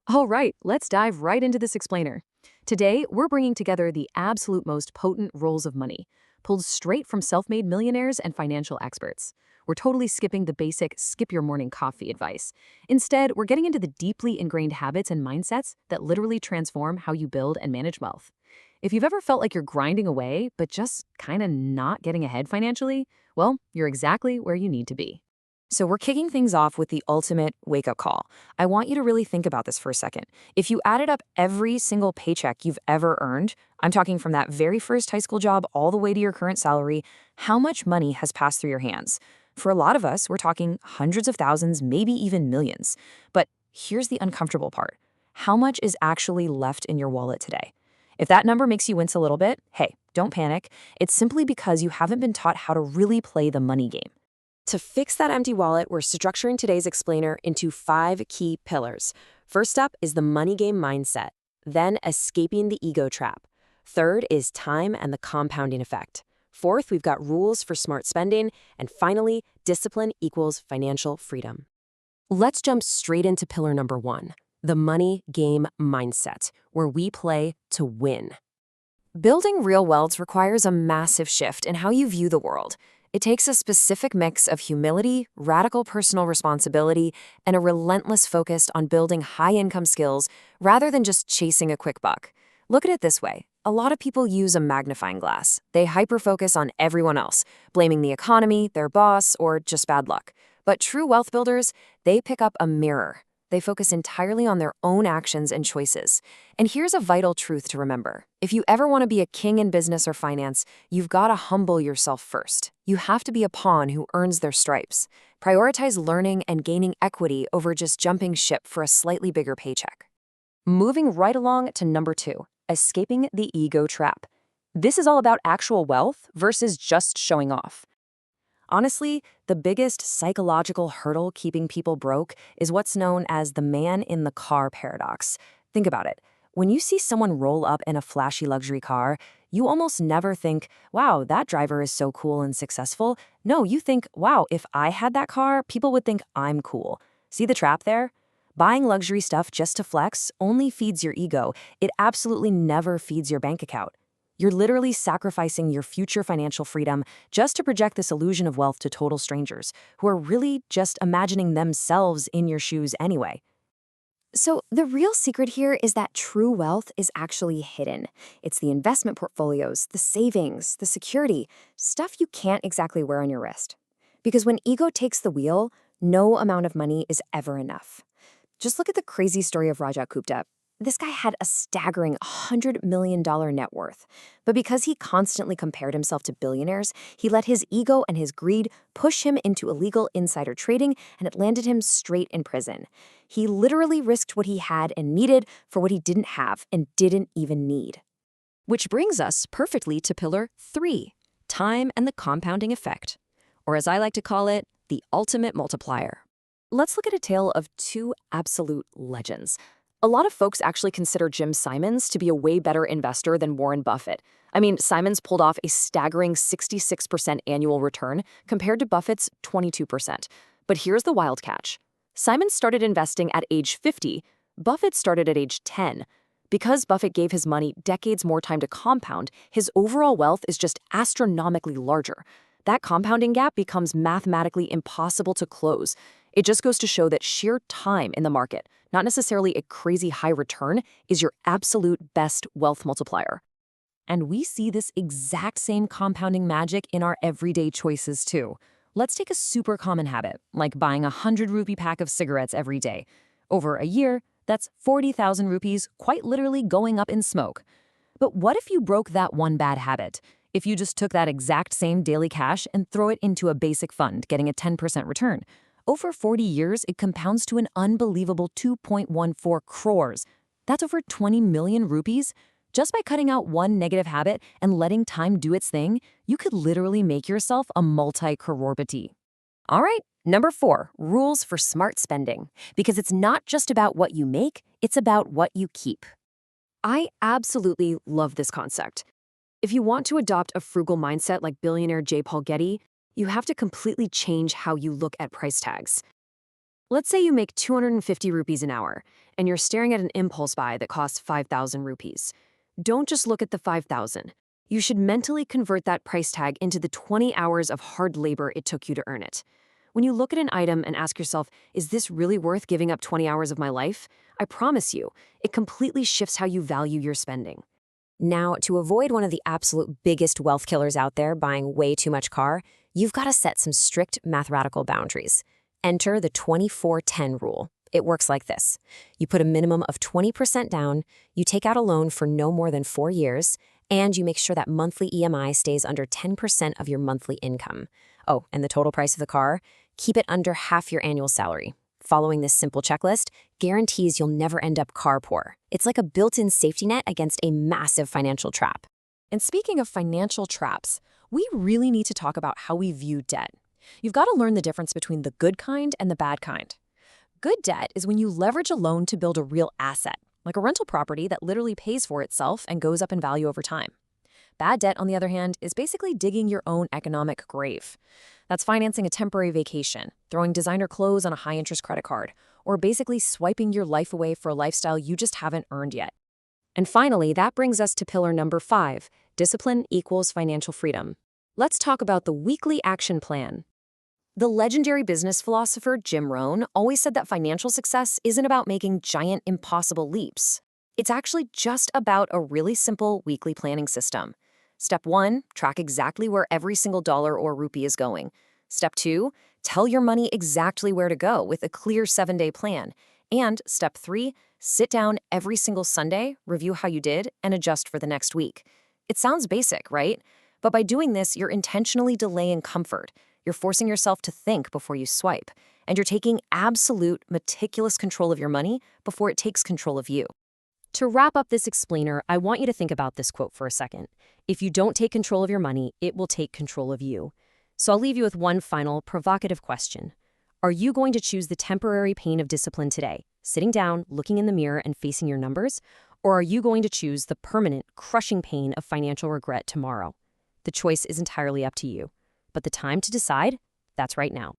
All right, let's dive right into this explainer. Today, we're bringing together the absolute most potent roles of money, pulled straight from self-made millionaires and financial experts. We're totally skipping the basic skip your morning coffee advice. Instead, we're getting into the deeply ingrained habits and mindsets that literally transform how you build and manage wealth. If you've ever felt like you're grinding away, but just kind of not getting ahead financially, well, you're exactly where you need to be. So, we're kicking things off with the ultimate wake up call. I want you to really think about this for a second. If you added up every single paycheck you've ever earned, I'm talking from that very first high school job all the way to your current salary, how much money has passed through your hands? For a lot of us, we're talking hundreds of thousands, maybe even millions. But here's the uncomfortable part. How much is actually left in your wallet today? If that number makes you wince a little bit, hey, don't panic. It's simply because you haven't been taught how to really play the money game. To fix that empty wallet, we're structuring today's explainer into 5 key pillars. First up is the money game mindset, then escaping the ego trap. Third is time and the compounding effect. Fourth, we've got rules for smart spending. And finally, discipline equals financial freedom. Let's jump straight into pillar number 1, the money game mindset, where we play to win. Building real wealth requires a massive shift in how you view the world. It takes a specific mix of humility, radical personal responsibility, and a relentless focus on building high-income skills rather than just chasing a quick buck. Look at it this way. A lot of people use a magnifying glass. They hyper-focus on everyone else, blaming the economy, their boss, or just bad luck. But true wealth builders, they pick up a mirror. They focus entirely on their own actions and choices. And here's a vital truth to remember. If you ever want to be a king in business or finance, you've got to humble yourself first. You have to be a pawn who earns their stripes. Prioritize learning and gaining equity over just jumping ship for a slightly bigger paycheck. Moving right along to number 2, escaping the ego trap. This is all about actual wealth versus just showing off. Honestly, the biggest psychological hurdle keeping people broke is what's known as the man in the car paradox. Think about it. When you see someone roll up in a flashy luxury car, you almost never think, wow, that driver is so cool and successful. No, you think, wow, if I had that car, people would think I'm cool. See the trap there? Buying luxury stuff just to flex only feeds your ego. It absolutely never feeds your bank account. You're literally sacrificing your future financial freedom just to project this illusion of wealth to total strangers who are really just imagining themselves in your shoes anyway. So, the real secret here is that true wealth is actually hidden. It's the investment portfolios, the savings, the security, stuff you can't exactly wear on your wrist. Because when ego takes the wheel, no amount of money is ever enough. Just look at the crazy story of Raja Gupta. This guy had a staggering $100 million net worth. But because he constantly compared himself to billionaires, he let his ego and his greed push him into illegal insider trading, and it landed him straight in prison. He literally risked what he had and needed for what he didn't have and didn't even need. Which brings us perfectly to pillar 3, time and the compounding effect. Or as I like to call it, the ultimate multiplier. Let's look at a tale of 2 absolute legends. A lot of folks actually consider Jim Simons to be a way better investor than Warren Buffett. I mean, Simons pulled off a staggering 66% annual return compared to Buffett's 22%. But here's the wild catch. Simons started investing at age 50, Buffett started at age 10. Because Buffett gave his money decades more time to compound, his overall wealth is just astronomically larger. That compounding gap becomes mathematically impossible to close. It just goes to show that sheer time in the market, not necessarily a crazy high return, is your absolute best wealth multiplier. And we see this exact same compounding magic in our everyday choices too. Let's take a super common habit, like buying a 100 rupee pack of cigarettes every day. Over a year, that's 40,000 rupees quite literally going up in smoke. But what if you broke that one bad habit? If you just took that exact same daily cash and throw it into a basic fund, getting a 10% return? Over 40 years, it compounds to an unbelievable 2.14 crores. That's over 20 million rupees. Just by cutting out one negative habit and letting time do its thing, you could literally make yourself a multi-crorepati. All right, number 4, rules for smart spending. Because it's not just about what you make, it's about what you keep. I absolutely love this concept. If you want to adopt a frugal mindset like billionaire J. Paul Getty, you have to completely change how you look at price tags. Let's say you make 250 rupees an hour, and you're staring at an impulse buy that costs 5,000 rupees. Don't just look at the 5,000. You should mentally convert that price tag into the 20 hours of hard labor it took you to earn it. When you look at an item and ask yourself, is this really worth giving up 20 hours of my life? I promise you, it completely shifts how you value your spending. Now, to avoid one of the absolute biggest wealth killers out there, buying way too much car, you've got to set some strict mathematical boundaries. Enter the 24-10 rule. It works like this. You put a minimum of 20% down, you take out a loan for no more than 4 years, and you make sure that monthly EMI stays under 10% of your monthly income. Oh, and the total price of the car? Keep it under half your annual salary. Following this simple checklist guarantees you'll never end up car poor. It's like a built-in safety net against a massive financial trap. And speaking of financial traps, we really need to talk about how we view debt. You've got to learn the difference between the good kind and the bad kind. Good debt is when you leverage a loan to build a real asset, like a rental property that literally pays for itself and goes up in value over time. Bad debt, on the other hand, is basically digging your own economic grave. That's financing a temporary vacation, throwing designer clothes on a high-interest credit card, or basically swiping your life away for a lifestyle you just haven't earned yet. And finally, that brings us to pillar number 5, discipline equals financial freedom. Let's talk about the weekly action plan. The legendary business philosopher Jim Rohn always said that financial success isn't about making giant, impossible leaps. It's actually just about a really simple weekly planning system. Step 1, track exactly where every single dollar or rupee is going. Step 2, tell your money exactly where to go with a clear 7-day plan. And step 3, sit down every single Sunday, review how you did, and adjust for the next week. It sounds basic, right? But by doing this, you're intentionally delaying comfort. You're forcing yourself to think before you swipe. And you're taking absolute, meticulous control of your money before it takes control of you. To wrap up this explainer, I want you to think about this quote for a second. If you don't take control of your money, it will take control of you. So I'll leave you with one final provocative question. Are you going to choose the temporary pain of discipline today, sitting down, looking in the mirror, and facing your numbers? Or are you going to choose the permanent, crushing pain of financial regret tomorrow? The choice is entirely up to you. But the time to decide, that's right now.